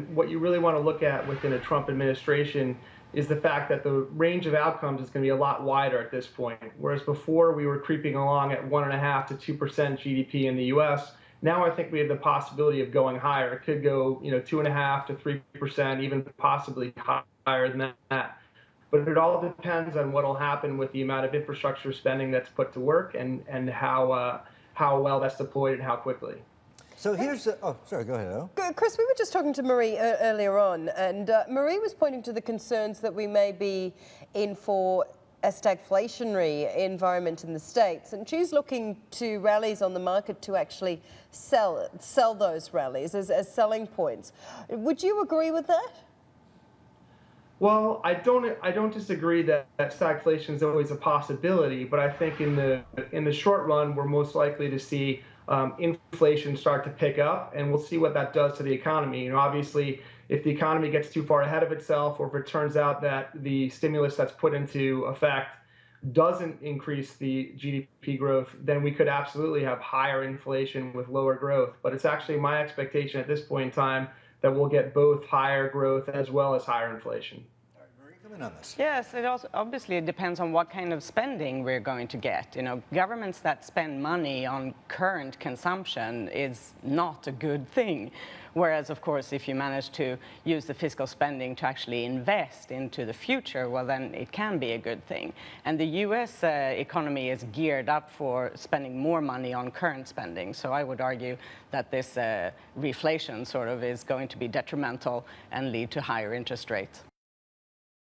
what you really want to look at within a Trump administration is the fact that the range of outcomes is going to be a lot wider at this point. Whereas before we were creeping along at 1.5 to 2% GDP in the U.S., now I think we have the possibility of going higher. It could go, 2.5 to 3%, even possibly higher than that. But it all depends on what will happen with the amount of infrastructure spending that's put to work and how well that's deployed and how quickly. So here's, oh, sorry, go ahead, Al. Chris, we were just talking to Marie earlier on, and Marie was pointing to the concerns that we may be in for a stagflationary environment in the States, and she's looking to rallies on the market to actually sell those rallies as selling points. Would you agree with that? Well, I don't disagree that stagflation is always a possibility, but I think in the short run, we're most likely to see inflation start to pick up, and we'll see what that does to the economy. Obviously, if the economy gets too far ahead of itself, or if it turns out that the stimulus that's put into effect doesn't increase the GDP growth, then we could absolutely have higher inflation with lower growth. But it's actually my expectation at this point in time that we'll get both higher growth as well as higher inflation. All right, Marie, come in on this. Yes, it also obviously depends on what kind of spending we're going to get. Governments that spend money on current consumption is not a good thing. Whereas, of course, if you manage to use the fiscal spending to actually invest into the future, well, then it can be a good thing. And the US economy is geared up for spending more money on current spending. So I would argue that this reflation sort of is going to be detrimental and lead to higher interest rates.